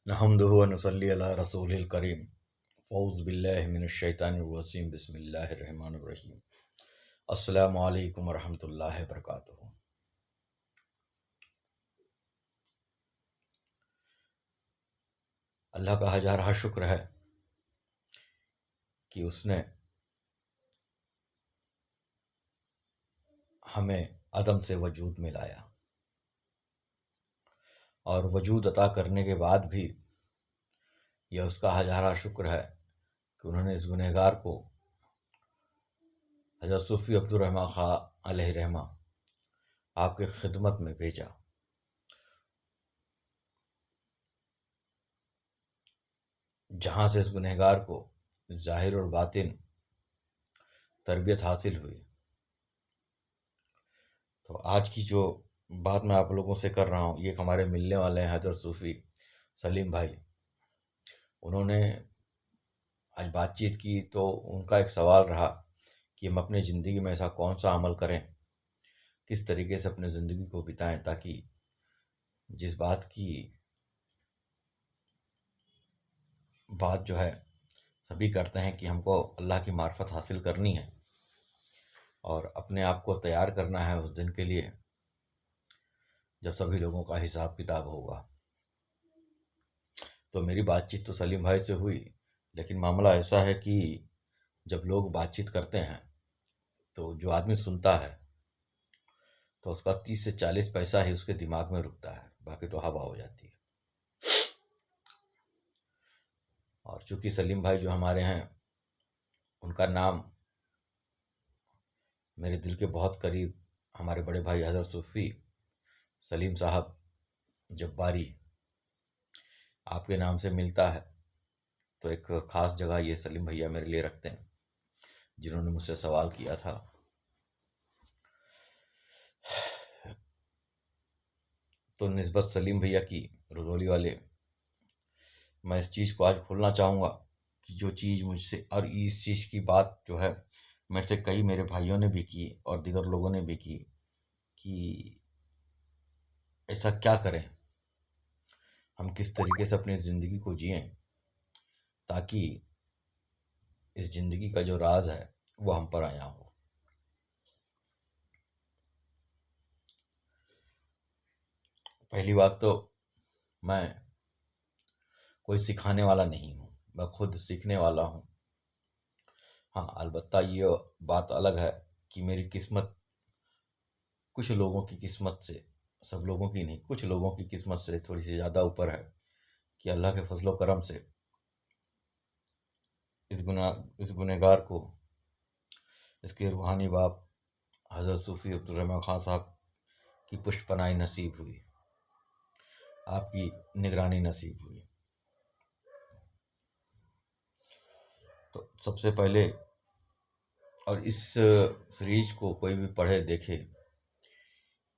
नहम्दुहु व नुसल्ली अला रसूलिल करीम। फ़ौज़ बिल्लाहि मिनश शैतानिर रजीम। बिस्मिल्लाहिर रहमानिर रहीम। अस्सलामु अलैकुम व रहमतुल्लाहि व बरकातुहू। अल्लाह का हज़ार शुक्र है कि उसने हमें अदम से वजूद में लाया, और वजूद अता करने के बाद भी यह उसका हज़ार शुक्र है कि उन्होंने इस गुनहगार को हज़रत सूफ़ी अब्दुर्रहमान ख़ां अलैहि रहमा आपके खिदमत में भेजा, जहाँ से इस गुनहगार को ज़ाहिर और बातिन तरबियत हासिल हुई। तो आज की जो बात मैं आप लोगों से कर रहा हूँ, ये हमारे मिलने वाले हैं हज़रत सूफ़ी सलीम भाई। उन्होंने आज बातचीत की तो उनका एक सवाल रहा कि हम अपनी ज़िंदगी में ऐसा कौन सा अमल करें, किस तरीके से अपनी ज़िंदगी को बिताएं, ताकि जिस बात की बात जो है सभी करते हैं कि हमको अल्लाह की मार्फत हासिल करनी है और अपने आप को तैयार करना है उस दिन के लिए जब सभी लोगों का हिसाब किताब होगा। तो मेरी बातचीत तो सलीम भाई से हुई, लेकिन मामला ऐसा है कि जब लोग बातचीत करते हैं तो जो आदमी सुनता है तो उसका 30 से 40 पैसा ही उसके दिमाग में रुकता है, बाकी तो हवा हो जाती है। और चूंकि सलीम भाई जो हमारे हैं, उनका नाम मेरे दिल के बहुत करीब हमारे बड़े भाई हज़रत सूफ़ी सलीम साहब जब्बारी आपके नाम से मिलता है, तो एक ख़ास जगह ये सलीम भैया मेरे लिए रखते हैं, जिन्होंने मुझसे सवाल किया था। तो निस्बत सलीम भैया की रुदौली वाले, मैं इस चीज़ को आज खोलना चाहूँगा कि जो चीज़ मुझसे, और इस चीज़ की बात जो है मेरे से कई मेरे भाइयों ने भी की और दीगर लोगों ने भी की कि ऐसा क्या करें, हम किस तरीके से अपनी ज़िंदगी को जिएं ताकि इस ज़िंदगी का जो राज है वो हम पर आया हो। पहली बात तो, मैं कोई सिखाने वाला नहीं हूँ, मैं खुद सीखने वाला हूँ। हाँ, अलबत्ता ये बात अलग है कि मेरी किस्मत कुछ लोगों की किस्मत से, सब लोगों की नहीं, कुछ लोगों की किस्मत से थोड़ी सी ज़्यादा ऊपर है कि अल्लाह के फजलो करम से इस गुनहगार को इसके रूहानी बाप हज़रत सूफ़ी अब्दुर्रहमान ख़ां साहब की पुष्पनाई नसीब हुई, आपकी निगरानी नसीब हुई। तो सबसे पहले, और इस सीरीज को कोई भी पढ़े देखे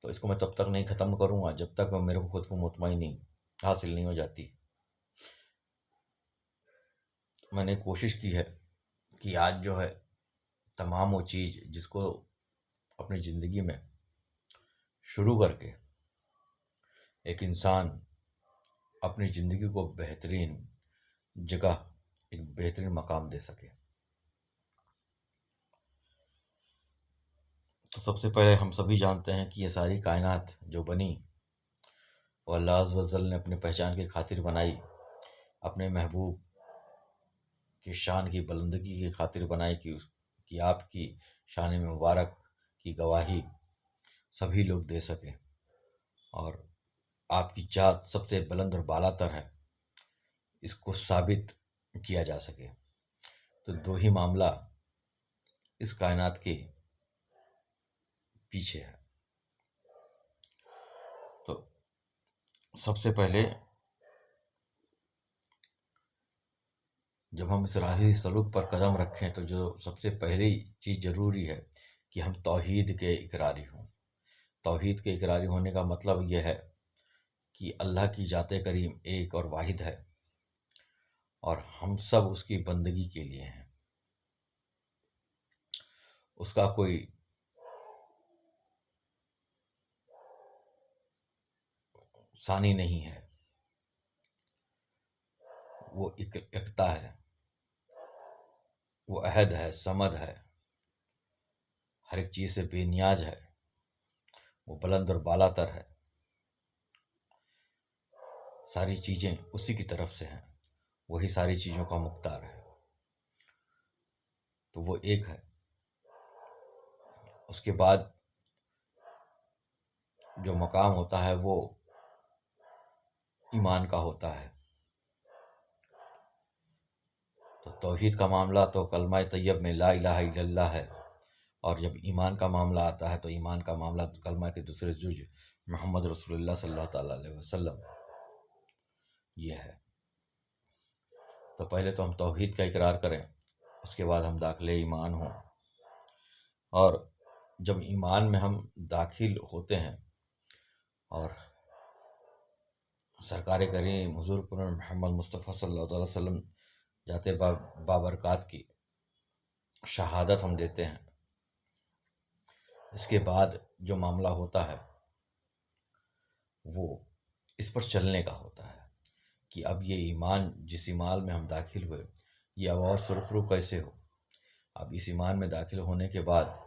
तो इसको मैं तब तक नहीं ख़त्म करूँगा जब तक मेरे को खुद को मुतमईनी हासिल नहीं हो जाती। मैंने कोशिश की है कि आज जो है तमाम वो चीज़ जिसको अपनी ज़िंदगी में शुरू करके एक इंसान अपनी ज़िंदगी को बेहतरीन जगह, एक बेहतरीन मकाम दे सके। तो सबसे पहले हम सभी जानते हैं कि ये सारी कायनात जो बनी वो अल्लाह अज़्ज़ व जल ने अपने पहचान की खातिर बनाई, अपने महबूब की शान की बुलंदगी की खातिर बनाई कि आपकी शान मुबारक की गवाही सभी लोग दे सकें और आपकी जात सबसे बुलंद और बालातर है, इसको साबित किया जा सके। तो दो ही मामला इस कायनात के पीछे है। तो सबसे पहले जब हम इस राही सलूक पर कदम रखें तो जो सबसे पहली चीज़ ज़रूरी है कि हम तौहीद के इकरारी हों। तौहीद के इकरारी होने का मतलब यह है कि अल्लाह की ज़ात करीम एक और वाहिद है और हम सब उसकी बंदगी के लिए हैं। उसका कोई सानी नहीं है, वो एकता है, वो अहद है, समद है, हर एक चीज़ से बेनियाज है, वो बुलंद और बालातर है, सारी चीज़ें उसी की तरफ से हैं, वही सारी चीज़ों का मुख्तार है। तो वो एक है। उसके बाद जो मकाम होता है वो ईमान का होता है। तो तौहीद का मामला तो कलमा तैयब में ला इलाहा इल्लल्लाह है, और जब ईमान का मामला आता है तो ईमान का मामला कलमा के दूसरे जुज मोहम्मद रसूलुल्लाह सल्लल्लाहु ताला अलैहि वसल्लम ये है। तो पहले तो हम तौहीद का इकरार करें, उसके बाद हम दाखिले ईमान हों। और जब ईमान में हम दाखिल होते हैं और सरकार करीम हुज़ूर मोहम्मद मुस्तफ़ा सल्लल्लाहु अलैहि वसल्लम जाते बाबरकात की शहादत हम देते हैं, इसके बाद जो मामला होता है वो इस पर चलने का होता है कि अब ये ईमान, जिस ईमान में हम दाखिल हुए, ये अब और सुरखरू कैसे हो। अब इस ईमान में दाखिल होने के बाद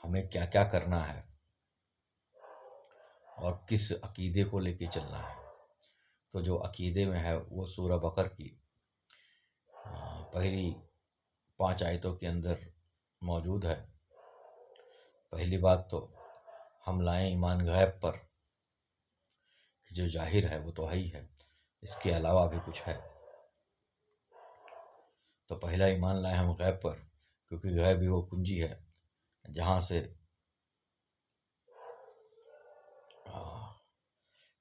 हमें क्या क्या करना है और किस अकीदे को लेके चलना है। तो जो अकीदे में है वो सूरह बकर की पहली 5 आयतों के अंदर मौजूद है। पहली बात तो हम लाएं ईमान गैब पर, जो जाहिर है वो तो है ही है, इसके अलावा भी कुछ है। तो पहला ईमान लाएं हम गैब पर, क्योंकि गैब भी वो कुंजी है जहाँ से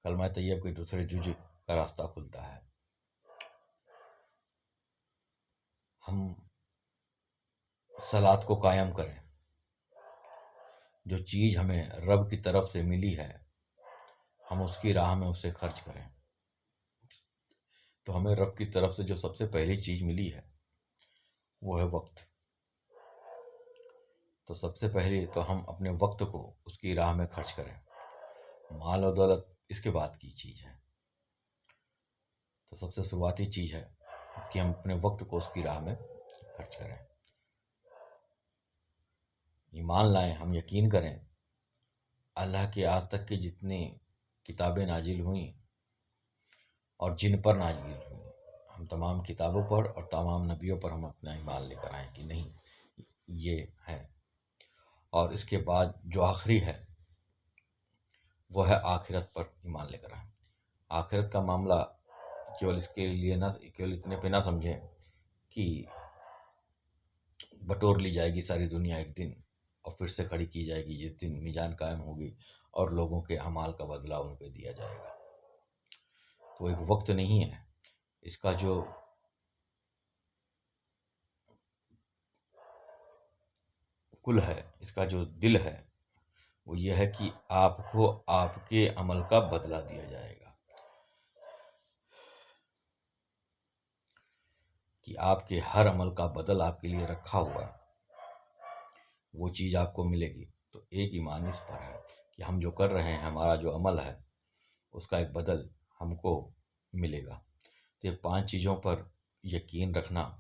कलमा तैयब के दूसरे जुज का रास्ता खुलता है। हम सलात को कायम करें, जो चीज़ हमें रब की तरफ से मिली है हम उसकी राह में उसे खर्च करें। तो हमें रब की तरफ से जो सबसे पहली चीज़ मिली है वो है वक्त। तो सबसे पहले तो हम अपने वक्त को उसकी राह में खर्च करें। माल और दौलत इसके बाद की चीज़ है। तो सबसे शुरुआती चीज़ है कि हम अपने वक्त को उसकी राह में खर्च करें। ईमान लाएं, हम यकीन करें अल्लाह के आज तक की जितनी किताबें नाजिल हुई और जिन पर नाजिल हुई, हम तमाम किताबों पर और तमाम नबियों पर हम अपना ईमान लेकर आएँ कि नहीं ये है। और इसके बाद जो आखिरी है वो है आखिरत पर ईमान लेकर आएँ। आखिरत का मामला केवल इसके लिए ना, केवल इतने पे ना समझें कि बटोर ली जाएगी सारी दुनिया एक दिन और फिर से खड़ी की जाएगी जिस दिन मीज़ान कायम होगी और लोगों के अमाल का बदला उनको दिया जाएगा। तो एक वक्त नहीं है, इसका जो कुल है, इसका जो दिल है वो ये है कि आपको आपके अमल का बदला दिया जाएगा, कि आपके हर अमल का बदल आपके लिए रखा हुआ है, वो चीज़ आपको मिलेगी। तो एक ईमान इस पर है कि हम जो कर रहे हैं, हमारा जो अमल है उसका एक बदल हमको मिलेगा। तो ये 5 चीज़ों पर यकीन रखना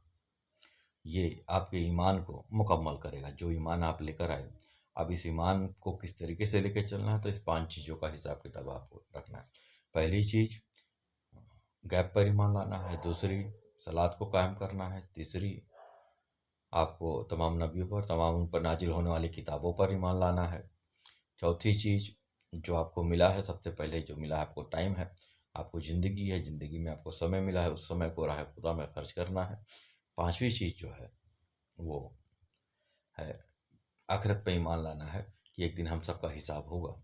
ये आपके ईमान को मुकम्मल करेगा। जो ईमान आप लेकर आए, अब इस ईमान को किस तरीके से लेकर चलना है, तो इस 5 चीज़ों का हिसाब किताब आपको रखना है। पहली चीज़ गैब पर ईमान लाना है, दूसरी सलात को कायम करना है, तीसरी आपको तमाम नबियों पर, तमाम उन पर नाजिल होने वाली किताबों पर ईमान लाना है। चौथी चीज़ जो आपको मिला है, सबसे पहले जो मिला है आपको टाइम है, आपको ज़िंदगी है, ज़िंदगी में आपको समय मिला है, उस समय को राह खुदा में खर्च करना है। पाँचवीं चीज़ जो है वो है आखिरत पे ईमान लाना है कि एक दिन हम सबका हिसाब होगा।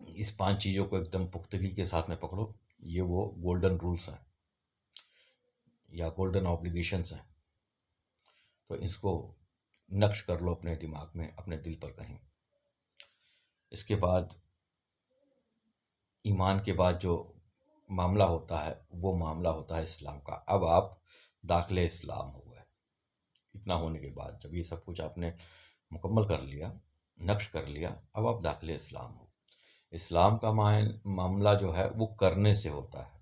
इस 5 चीज़ों को एकदम पुख्तगी के साथ में पकड़ो। ये वो गोल्डन रूल्स हैं या गोल्डन ऑब्लिगेशंस हैं। तो इसको नक्श कर लो अपने दिमाग में, अपने दिल पर कहीं। इसके बाद ईमान के बाद जो मामला होता है वो मामला होता है इस्लाम का। अब आप दाखिले इस्लाम हो गए। इतना होने के बाद जब ये सब कुछ आपने मुकम्मल कर लिया, नक्श कर लिया, अब आप दाखिले इस्लाम हो। इस्लाम का मामला जो है वो करने से होता है।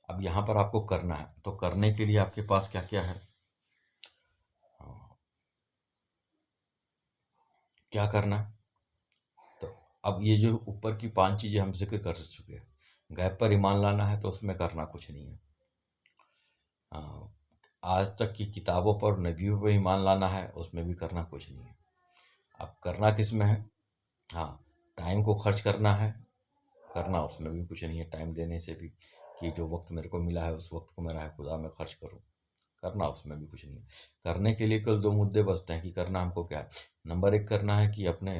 अब यहाँ पर आपको करना है, तो करने के लिए आपके पास क्या क्या है, हाँ, क्या करना है। तो अब ये जो ऊपर की 5 चीज़ें हम जिक्र कर चुके हैं। गैब पर ईमान लाना है तो उसमें करना कुछ नहीं है। हाँ, आज तक की किताबों पर, नबियों पर ईमान लाना है, उसमें भी करना कुछ नहीं है। अब करना किस में है, हाँ, टाइम को खर्च करना है, करना उसमें भी कुछ नहीं है। टाइम देने से भी, कि जो वक्त मेरे को मिला है उस वक्त को मैं राह खुदा में खर्च करूँ, करना उसमें भी कुछ नहीं है। करने के लिए केवल 2 मुद्दे बचते हैं कि करना हमको क्या है। नंबर 1 करना है कि अपने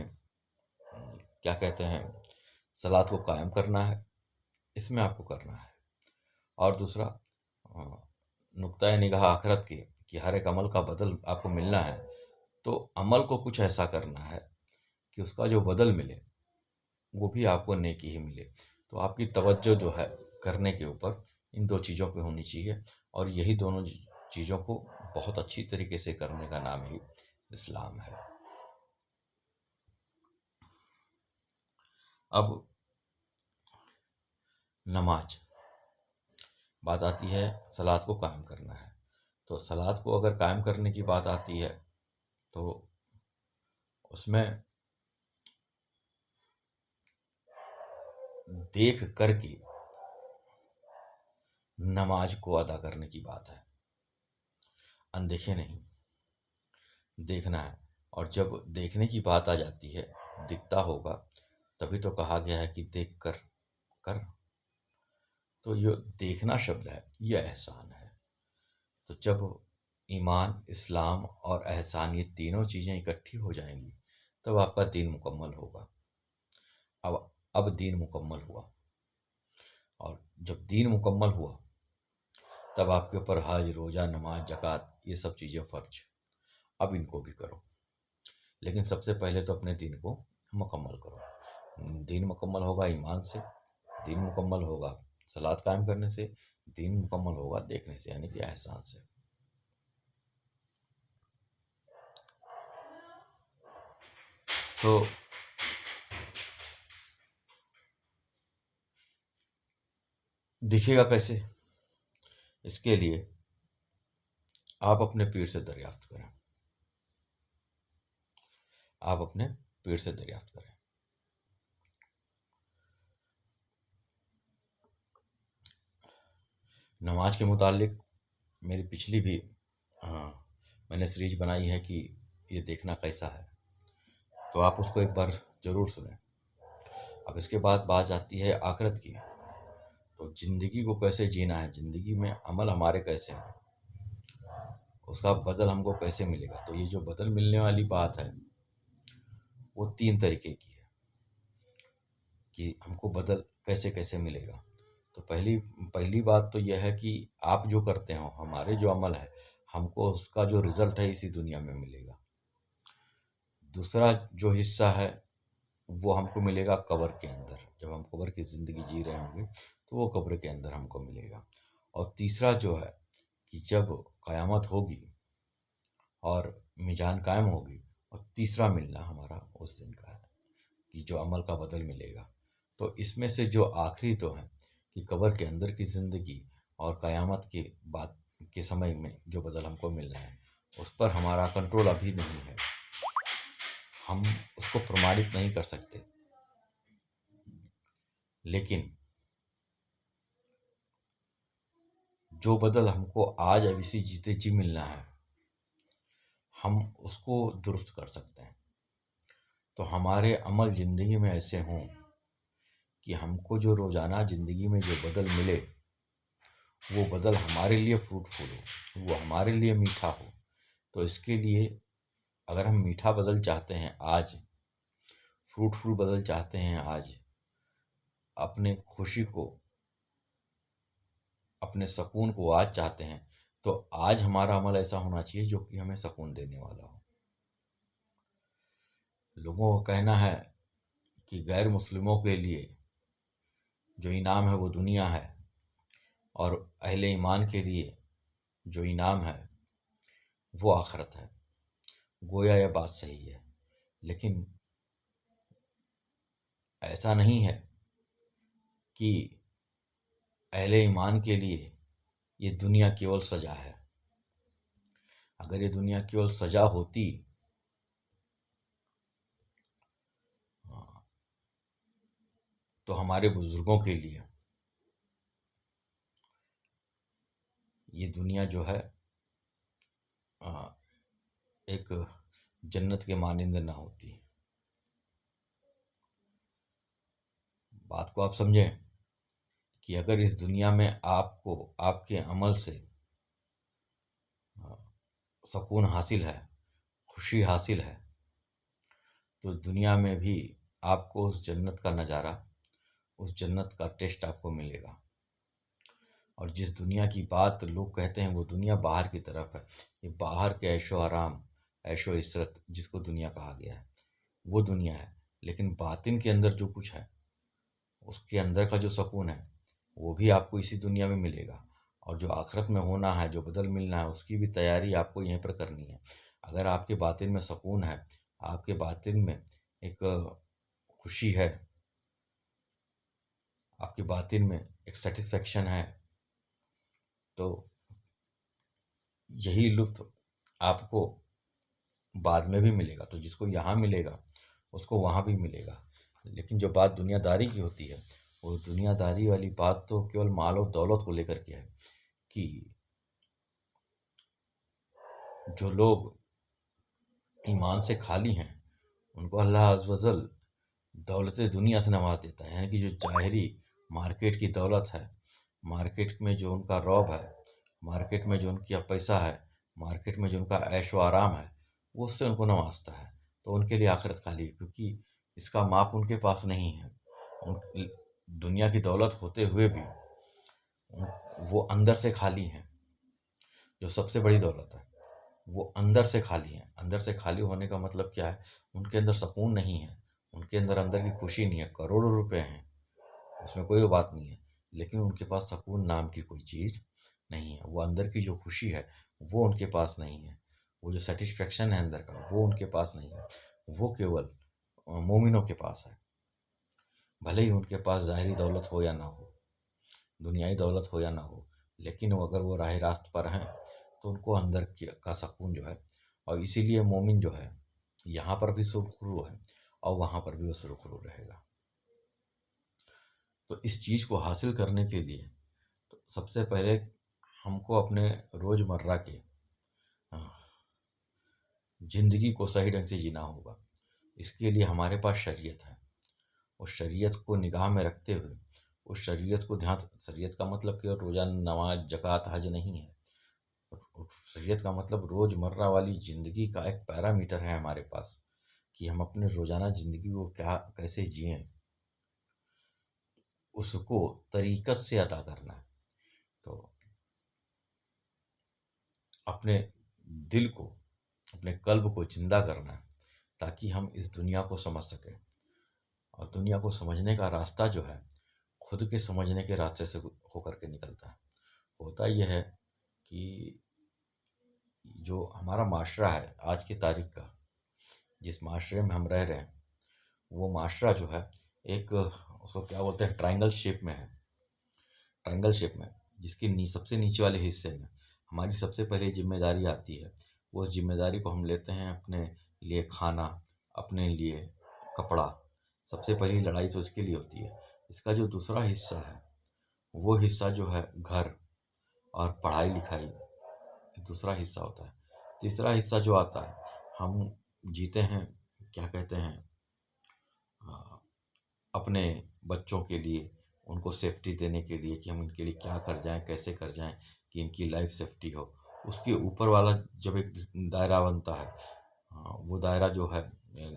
क्या कहते हैं, सलात को कायम करना है, इसमें आपको करना है। और दूसरा नुक्ता निगाह आखिरत की, कि हर एक अमल का बदल आपको मिलना है, तो अमल को कुछ ऐसा करना है कि उसका जो बदल मिले वो भी आपको नेकी ही मिले। तो आपकी तवज्जो जो है करने के ऊपर इन 2 चीज़ों पे होनी चाहिए, और यही दोनों चीज़ों को बहुत अच्छी तरीके से करने का नाम ही इस्लाम है। अब नमाज बात आती है, सलात को कायम करना है। तो सलात को अगर कायम करने की बात आती है तो उसमें देख करके नमाज को अदा करने की बात है, अनदेखे नहीं, देखना है। और जब देखने की बात आ जाती है, दिखता होगा, तभी तो कहा गया है कि देख कर कर। तो ये देखना शब्द है, ये एहसान है। तो जब ईमान, इस्लाम और एहसान, ये तीनों चीज़ें इकट्ठी हो जाएंगी, तब आपका दीन मुकम्मल होगा। अब दीन मुकम्मल हुआ, और जब दीन मुकम्मल हुआ तब आपके ऊपर हज, रोज़ा, नमाज, ज़कात, ये सब चीज़ें फ़र्ज। अब इनको भी करो, लेकिन सबसे पहले तो अपने दीन को मुकम्मल करो। दीन मुकम्मल होगा ईमान से, दीन मुकम्मल होगा सलात कायम करने से, दीन मुकम्मल होगा देखने से, यानी कि एहसान से। तो दिखेगा कैसे, इसके लिए आप अपने पीर से दरियाफ्त करें, आप अपने पीर से दरियाफ्त करें। नमाज के मुतालिक मेरी पिछली भी, हाँ, मैंने सीरीज बनाई है कि ये देखना कैसा है, तो आप उसको एक बार ज़रूर सुनें। अब इसके बाद बात आती है आखिरत की। तो ज़िंदगी को कैसे जीना है, ज़िंदगी में अमल हमारे कैसे हैं, उसका बदल हमको कैसे मिलेगा। तो ये जो बदल मिलने वाली बात है वो 3 तरीके की है, कि हमको बदल कैसे कैसे मिलेगा। तो पहली पहली बात तो यह है कि आप जो करते हो, हमारे जो अमल है, हमको उसका जो रिज़ल्ट है इसी दुनिया में मिलेगा। दूसरा जो हिस्सा है वो हमको मिलेगा कब्र के अंदर, जब हम कब्र की ज़िंदगी जी रहे होंगे तो वो कब्र के अंदर हमको मिलेगा। और तीसरा जो है कि जब क़यामत होगी और मीज़ान कायम होगी, और तीसरा मिलना हमारा उस दिन का है कि जो अमल का बदल मिलेगा। तो इसमें से जो आखिरी तो है कि कब्र के अंदर की ज़िंदगी और क़यामत के बाद के समय में जो बदल हमको मिलना है, उस पर हमारा कंट्रोल अभी नहीं है, हम उसको प्रमाणित नहीं कर सकते। लेकिन जो बदल हमको आज अब इसी जीते जी मिलना है, हम उसको दुरुस्त कर सकते हैं। तो हमारे अमल ज़िंदगी में ऐसे हों कि हमको जो रोज़ाना ज़िंदगी में जो बदल मिले, वो बदल हमारे लिए फ्रूटफुल हो, वो हमारे लिए मीठा हो। तो इसके लिए अगर हम मीठा बदल चाहते हैं आज, फ्रूटफुल बदल चाहते हैं आज, अपने खुशी को, अपने सुकून को आज चाहते हैं, तो आज हमारा अमल ऐसा होना चाहिए जो कि हमें सुकून देने वाला हो। लोगों का कहना है कि गैर मुस्लिमों के लिए जो इनाम है वो दुनिया है, और अहले ईमान के लिए जो इनाम है वो आखिरत है। गोया यह बात सही है, लेकिन ऐसा नहीं है कि अहले ईमान के लिए ये दुनिया केवल सजा है। अगर ये दुनिया केवल सजा होती तो हमारे बुजुर्गों के लिए ये दुनिया जो है एक जन्नत के मानिंद ना होती। बात को आप समझें कि अगर इस दुनिया में आपको आपके अमल से सुकून हासिल है, खुशी हासिल है, तो दुनिया में भी आपको उस जन्नत का नज़ारा, उस जन्नत का टेस्ट आपको मिलेगा। और जिस दुनिया की बात लोग कहते हैं वो दुनिया बाहर की तरफ है, ये बाहर के ऐशो आराम, ऐशो इशरत जिसको दुनिया कहा गया है वो दुनिया है। लेकिन बातिन के अंदर जो कुछ है, उसके अंदर का जो सुकून है, वो भी आपको इसी दुनिया में मिलेगा। और जो आखिरत में होना है, जो बदल मिलना है, उसकी भी तैयारी आपको यहीं पर करनी है। अगर आपके बातिन में सुकून है, आपके बातिन में एक खुशी है, आपके बातिन में एक सेटिस्फेक्शन है, तो यही लुत्फ़ आपको बाद में भी मिलेगा। तो जिसको यहाँ मिलेगा उसको वहाँ भी मिलेगा। लेकिन जो बात दुनियादारी की होती है, वो दुनियादारी वाली बात तो केवल माल और दौलत को लेकर के है कि जो लोग ईमान से खाली हैं उनको अल्लाह अज़्ज़ व जल दौलत दुनिया से नवाज देता है। यानी कि जो ज़ाहिरी मार्केट की दौलत है, मार्केट में जो उनका रौब है, मार्केट में जो उनका पैसा है, मार्केट में जो उनका ऐश व आराम है, वो उससे उनको नवाजता है। तो उनके लिए आखिरत खाली है, क्योंकि इसका माप उनके पास नहीं है। उन दुनिया की दौलत होते हुए भी वो अंदर से खाली हैं। जो सबसे बड़ी दौलत है वो अंदर से खाली है। अंदर से खाली होने का मतलब क्या है? उनके अंदर सुकून नहीं है, उनके अंदर की खुशी नहीं है। करोड़ों रुपए हैं, उसमें कोई बात नहीं है, लेकिन उनके पास सुकून नाम की कोई चीज़ नहीं है। वो अंदर की जो खुशी है वो उनके पास नहीं है, वो जो सेटिस्फेक्शन है अंदर का वो उनके पास नहीं है। वो केवल मोमिनों के पास है। भले ही उनके पास ज़ाहिरी दौलत हो या ना हो, दुनियाई दौलत हो या ना हो, लेकिन वो अगर वो राह रास्त पर हैं तो उनको अंदर का सुकून जो है। और इसीलिए मोमिन जो है यहाँ पर भी सुरखरू है और वहाँ पर भी वो सुरखरू रहेगा। तो इस चीज़ को हासिल करने के लिए तो सबसे पहले हमको अपने रोज़मर्रा के ज़िंदगी को सही ढंग से जीना होगा। इसके लिए हमारे पास शरीयत है। उस शरीयत को निगाह में रखते हुए, उस शरीयत को ध्यान, शरीयत का मतलब केवल रोज़ाना नमाज, ज़कात, हज नहीं है। शरीयत का मतलब रोज़मर्रा वाली ज़िंदगी का एक पैरामीटर है हमारे पास कि हम अपने रोज़ाना ज़िंदगी को क्या कैसे जिएँ, उसको तरीक़त से अदा करना है। तो अपने दिल को, अपने कल्ब को ज़िंदा करना है ताकि हम इस दुनिया को समझ सकें। और दुनिया को समझने का रास्ता जो है, खुद के समझने के रास्ते से होकर के निकलता है। होता यह है कि जो हमारा माशरा है आज की तारीख का, जिस माशरे में हम रह रहे हैं, वो माशरा जो है एक, उसको क्या बोलते हैं, ट्रायंगल शेप में है। ट्रायंगल शेप में, जिसके सबसे नीचे वाले हिस्से में हमारी सबसे पहले जिम्मेदारी आती है। वो उस जिम्मेदारी को हम लेते हैं अपने लिए खाना, अपने लिए कपड़ा। सबसे पहली लड़ाई तो इसके लिए होती है। इसका जो दूसरा हिस्सा है, वो हिस्सा जो है घर और पढ़ाई लिखाई, दूसरा हिस्सा होता है। तीसरा हिस्सा जो आता है, हम जीते हैं, क्या कहते हैं, अपने बच्चों के लिए, उनको सेफ्टी देने के लिए कि हम इनके लिए क्या कर जाएँ, कैसे कर जाएँ कि इनकी लाइफ सेफ्टी हो। उसके ऊपर वाला जब एक दायरा बनता है, वो दायरा जो है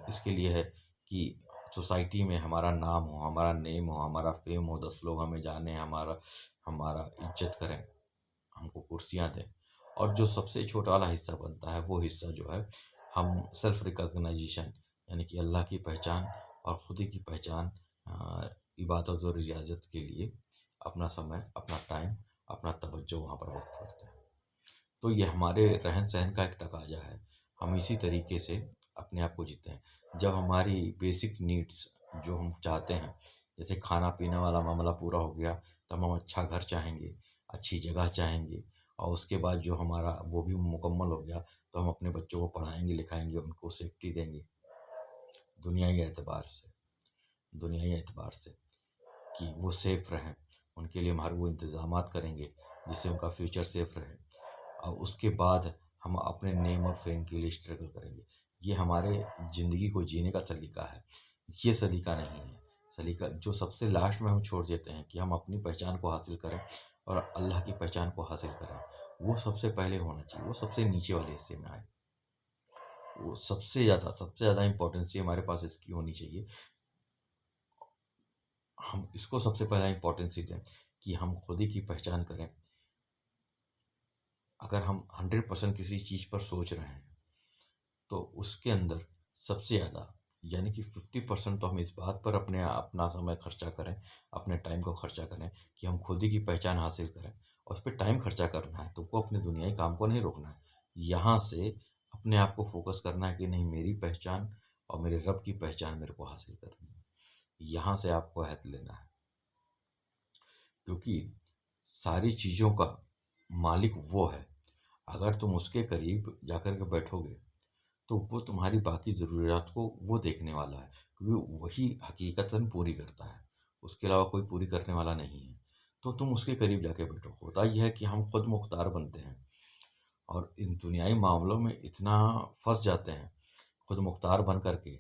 इसके लिए है कि सोसाइटी में हमारा नाम हो, हमारा नेम हो, हमारा फेम हो, 10 लोग हमें जानें, हमारा हमारा इज़्ज़त करें, हमको कुर्सियाँ दें। और जो सबसे छोटा वाला हिस्सा बनता है, वो हिस्सा जो है, हम सेल्फ रिकॉग्निशन, यानी कि अल्लाह की पहचान और खुद ही की पहचान, इबादत और रियाज़त के लिए अपना समय, अपना टाइम, अपना तवज्जो वहाँ पर वक़्फ़ करते हैं। तो ये हमारे रहन-सहन का एक तकाज़ा है। हम इसी तरीके से अपने आप को जीते हैं। जब हमारी बेसिक नीड्स जो हम चाहते हैं, जैसे खाना पीने वाला मामला पूरा हो गया, तो हम अच्छा घर चाहेंगे, अच्छी जगह चाहेंगे, और उसके बाद जो हमारा वो भी मुकम्मल हो गया, तो हम अपने बच्चों को पढ़ाएँगे, लिखाएँगे, उनको सेफ्टी देंगे, दुनियाई एतबार से, दुनियाई एतबार से कि वो सेफ़ रहें। उनके लिए हम हर वो इंतज़ामात करेंगे, जिससे उनका फ्यूचर सेफ़ रहे। और उसके बाद हम अपने नेम और फ़ेम के लिए स्ट्रगल करेंगे। ये हमारे ज़िंदगी को जीने का सलीका है। ये सलीका नहीं है। सलीका जो सबसे लास्ट में हम छोड़ देते हैं कि हम अपनी पहचान को हासिल करें और अल्लाह की पहचान को हासिल करें, वो सबसे पहले होना चाहिए, वो सबसे नीचे वाले हिस्से में आए। वो सबसे ज़्यादा इम्पोर्टेंसी हमारे पास इसकी होनी चाहिए। हम इसको सबसे पहला इम्पोर्टेंसी दें कि हम खुद ही की पहचान करें। अगर हम 100% किसी चीज़ पर सोच रहे हैं, तो उसके अंदर सबसे ज़्यादा यानी कि 50% तो हम इस बात पर अपना समय खर्चा करें, अपने टाइम को खर्चा करें कि हम खुद ही की पहचान हासिल करें। और उस पे टाइम खर्चा करना है, तुमको अपने दुनियाई काम को नहीं रोकना है। यहाँ से अपने आप को फ़ोकस करना है कि नहीं, मेरी पहचान और मेरे रब की पहचान मेरे को हासिल करनी है। यहाँ से आपको अहद लेना है, क्योंकि सारी चीज़ों का मालिक वो है। अगर तुम उसके करीब जाकर के बैठोगे, तो वो तुम्हारी बाकी ज़रूरियात को वो देखने वाला है, क्योंकि वही हकीकतन पूरी करता है, उसके अलावा कोई पूरी करने वाला नहीं है। तो तुम उसके करीब जाके बैठो। होता ये है कि हम खुद मुख्तार बनते हैं और इन दुनियाई मामलों में इतना फँस जाते हैं, खुद मुख्तार बन कर के,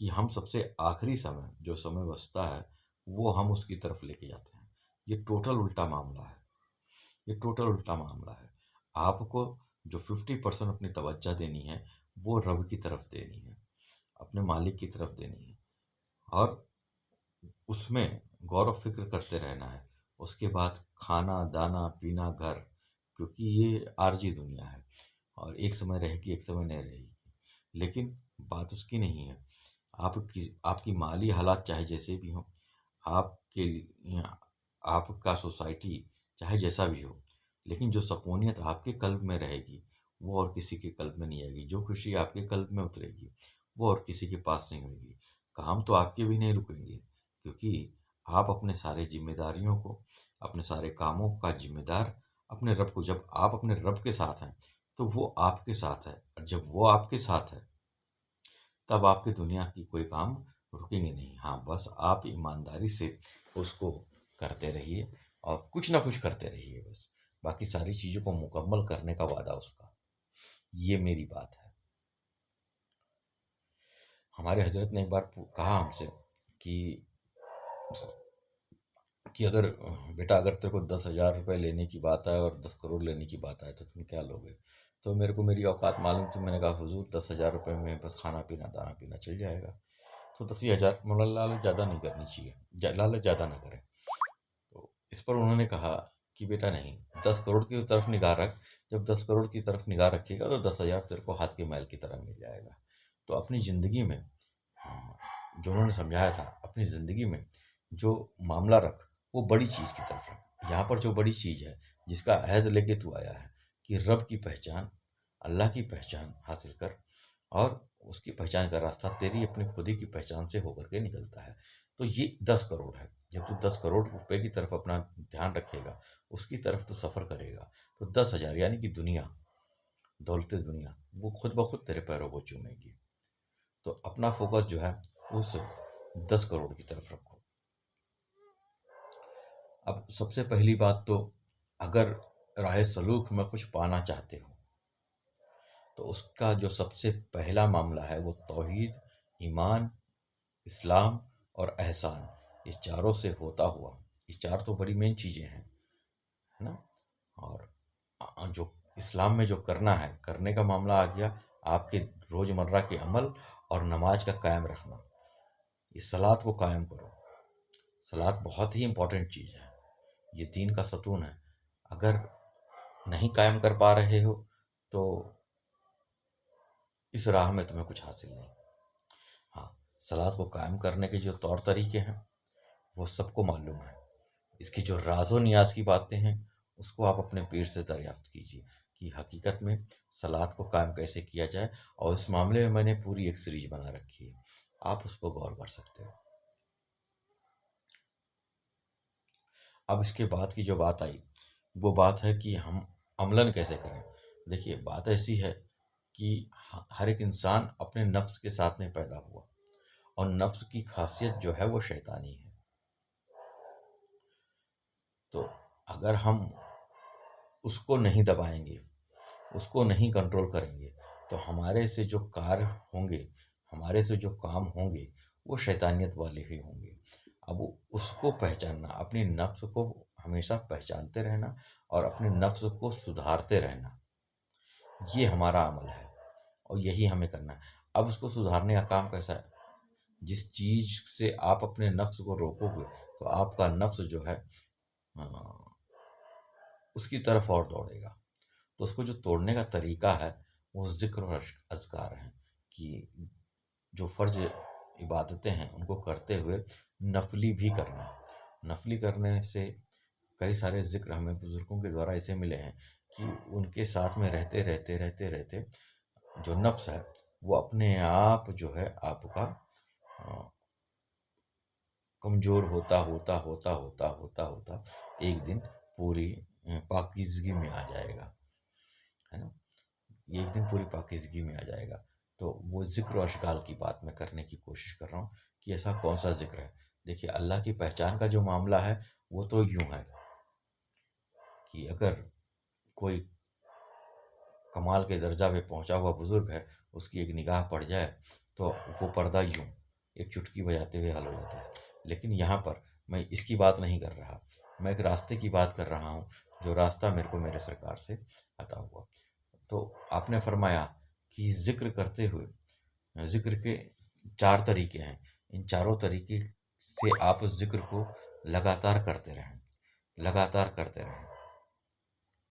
कि हम सबसे आखिरी समय, जो समय बचता है, वो हम उसकी तरफ लेके जाते हैं। ये टोटल उल्टा मामला है, ये टोटल उल्टा मामला है। आपको जो 50% अपनी तवज्जो देनी है, वो रब की तरफ देनी है, अपने मालिक की तरफ देनी है, और उसमें गौर व फ़िक्र करते रहना है। उसके बाद खाना, दाना, पीना, घर, क्योंकि ये आर्ज़ी दुनिया है और एक समय रहेगी, एक समय नहीं रहेगी। लेकिन बात उसकी नहीं है। आपकी माली हालात चाहे जैसे भी हों, आपके लिए आपका सोसाइटी चाहे जैसा भी हो, लेकिन जो सकूनियत आपके क़ल्ब में रहेगी, वो और किसी के क़ल्ब में नहीं आएगी। जो खुशी आपके क़ल्ब में उतरेगी, वो और किसी के पास नहीं होएगी। काम तो आपके भी नहीं रुकेंगे, क्योंकि आप अपने सारे ज़िम्मेदारियों को, अपने सारे कामों का ज़िम्मेदार अपने रब को, जब आप अपने रब के साथ हैं, तो वो आपके साथ है, और जब वो आपके साथ है, तब आपकी दुनिया की कोई काम रुकेंगे नहीं। हाँ, बस आप ईमानदारी से उसको करते रहिए और कुछ ना कुछ करते रहिए बस। बाकी सारी चीज़ों को मुकम्मल करने का वादा उसका। ये मेरी बात है। हमारे हज़रत ने एक बार कहा हमसे कि अगर बेटा, अगर तेरे को 10,000 रुपये लेने की बात आए और 10 करोड़ लेने की बात आए, तो तुम क्या लोगे? तो मेरे को मेरी औकात मालूम थी। मैंने कहा, हुजूर 10,000 रुपये में बस खाना पीना, दाना पीना चल जाएगा। तो 10,000, मतलब लालच ज़्यादा नहीं करनी चाहिए, लालच ज़्यादा ना करें। तो इस पर उन्होंने कहा कि बेटा नहीं, 10 करोड़ की तरफ निगाह रख। जब 10 करोड़ की तरफ निगाह रखेगा, तो 10,000 तेरे को हाथ के मैल की तरह मिल जाएगा। तो अपनी ज़िंदगी में जो उन्होंने समझाया था, अपनी ज़िंदगी में जो मामला रख, वो बड़ी चीज़ की तरफ रख। यहाँ पर जो बड़ी चीज़ है, जिसका अहद लेके तू आया है, कि रब की पहचान, अल्लाह की पहचान हासिल कर, और उसकी पहचान का रास्ता तेरी अपनी खुद ही की पहचान से होकर के निकलता है। तो ये 10 करोड़ है। जब तू 10 करोड़ रुपए की तरफ अपना ध्यान रखेगा, उसकी तरफ तो सफ़र करेगा, तो 10,000 यानी कि दुनिया, दौलत दुनिया, वो खुद ब खुद तेरे पैरों को चूमेगी। तो अपना फोकस जो है, उस 10 करोड़ की तरफ रखो। अब सबसे पहली बात तो, अगर राह सलूक में कुछ पाना चाहते हो, तो उसका जो सबसे पहला मामला है, वो तौहीद, ईमान, इस्लाम और एहसान, ये चारों से होता हुआ, ये चार तो बड़ी मेन चीज़ें हैं, है ना? और जो इस्लाम में जो करना है, करने का मामला आ गया, आपके रोज़मर्रा के अमल और नमाज का कायम रखना। ये सलात को कायम करो। सलात बहुत ही इम्पोर्टेंट चीज़ है, ये दीन का सतून है। अगर नहीं कायम कर पा रहे हो, तो इस राह में तुम्हें कुछ हासिल नहीं। हाँ, सलात को कायम करने के जो तौर तरीके हैं, वो सबको मालूम है। इसकी जो राज़ो नियाज़ की बातें हैं, उसको आप अपने पीर से दरियाफ्त कीजिए कि हकीकत में सलात को कायम कैसे किया जाए, और इस मामले में मैंने पूरी एक सीरीज बना रखी है, आप उस पर गौर कर सकते हो। अब इसके बाद की जो बात आई, वो बात है कि हम अमलन कैसे करें। देखिए, बात ऐसी है कि हर एक इंसान अपने नफ्स के साथ में पैदा हुआ, और नफ्स की खासियत जो है वो शैतानी है। तो अगर हम उसको नहीं दबाएंगे, उसको नहीं कंट्रोल करेंगे, तो हमारे से जो कार्य होंगे, हमारे से जो काम होंगे, वो शैतानियत वाले ही होंगे। अब उसको पहचानना, अपनी नफ्स को हमेशा पहचानते रहना और अपने नफ्स को सुधारते रहना, ये हमारा अमल है और यही हमें करना है। अब उसको सुधारने का काम कैसा है? जिस चीज़ से आप अपने नफ्स को रोकोगे, तो आपका नफ्स जो है अ, उसकी तरफ और दौड़ेगा। तो उसको जो तोड़ने का तरीका है, वो ज़िक्र और अज़कार हैं कि जो फ़र्ज़ इबादतें हैं, उनको करते हुए नफ़ली भी करना। नफ़ली करने से कई सारे ज़िक्र हमें बुज़ुर्गों के द्वारा ऐसे मिले हैं कि उनके साथ में रहते जो नफ्स है, वो अपने आप जो है आपका अ, कमज़ोर होता एक दिन पूरी पाकीज़गी में आ जाएगा, है ना? एक दिन पूरी पाकीज़गी में आ जाएगा। तो वो ज़िक्र और अश्गाल की बात मैं करने की कोशिश कर रहा हूँ कि ऐसा कौन-सा ज़िक्र है। देखिए, अल्लाह की पहचान का जो मामला है, वो तो यूँ है कि अगर कोई कमाल के दर्जा पे पहुँचा हुआ बुज़ुर्ग है, उसकी एक निगाह पड़ जाए, तो वो पर्दा यूँ एक चुटकी बजाते हुए हल हो जाता है। लेकिन यहाँ पर मैं इसकी बात नहीं कर रहा, मैं एक रास्ते की बात कर रहा हूँ, जो रास्ता मेरे को मेरे सरकार से अता हुआ। तो आपने फरमाया कि ज़िक्र करते हुए, ज़िक्र के 4 तरीके हैं। इन चारों तरीके से आप उस ज़िक्र को लगातार करते रहें, लगातार करते रहें।